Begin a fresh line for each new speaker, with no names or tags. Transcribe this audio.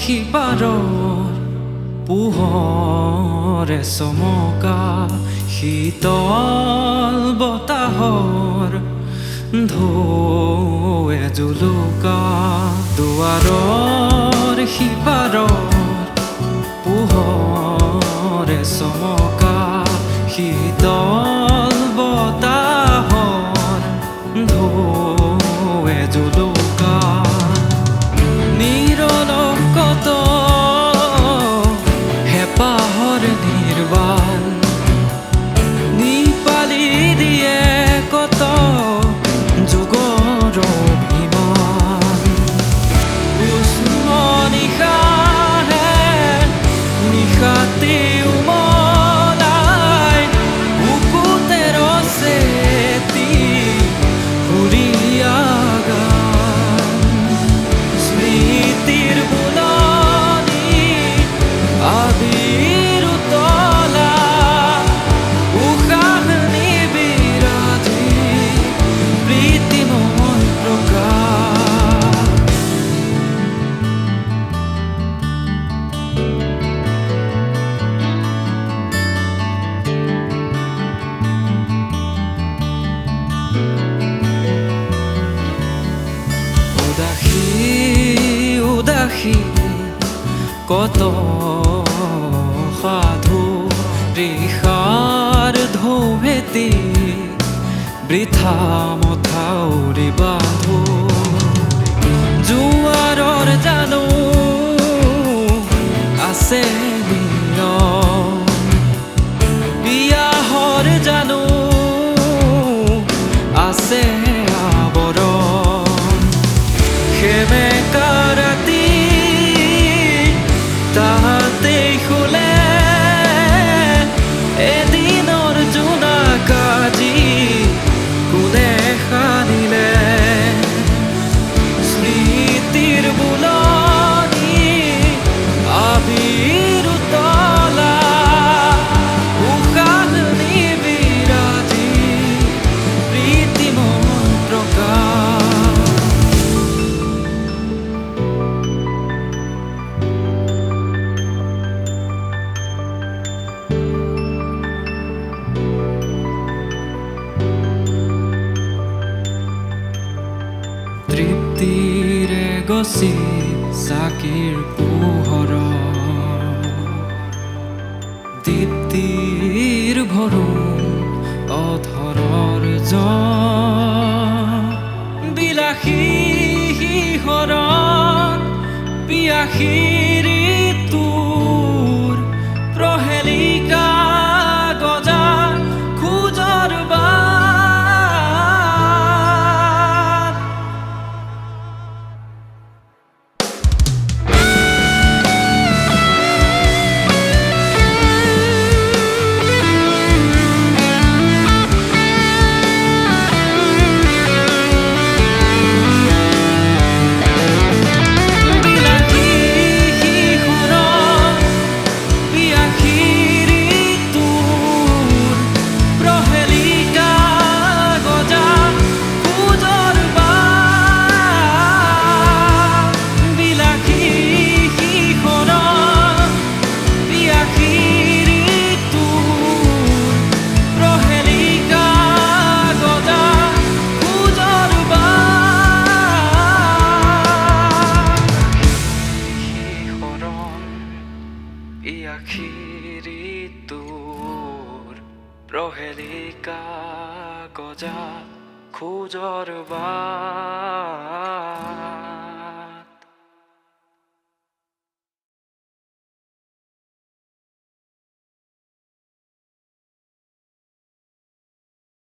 সিপাৰৰ পোহৰে চমকা শীতল বতাহৰ ঢৌৱে জুলুকা দুৱাৰৰ সিপাৰৰ পোহৰে চমকা শীতল বতাহৰ ঢৌৱে জুলুকা নিৰলকত হেঁপাহৰ নিৰ্বাণ নিপালি দিয়ে কত যুগৰ অভিমান উষ্ণ নিশাহে নিশাতি উমলাই বুকুতে ৰচেতি সুৰীয়া গান স্মৃতিৰ বুলনি আবিৰ উতলা উশাহ নিবিৰাজি প্ৰীতিময় প্ৰকাশ উদাসী উদাসী কত সাধু ৰিষাৰ ঢৌৱেতি বৃথা মথাউৰি বান্ধো জোৱাৰৰ জানো আছে নিয়ম বিয়াহৰ জানো আছে আৱৰণ সেমেকা ৰাতি তাহাতেই শুলে এদিনৰ জোনাক আজি কোনে সানিলে স্মৃতিৰ বুলনি আবিৰ উতলা উশাহ নিবিৰাজি প্ৰীতিময় প্ৰকাশ তৃপ্তিৰে গছি চাকিৰ পোহৰ দীপ্তিৰ ভৰণ অধৰৰ বিলাসী শিহৰণ পিয়াসী ঋতুৰ প্ৰহেলিকা গজা খোজৰ বাট ঋতুৰ প্ৰহেলিকা গজা খোজৰ বাট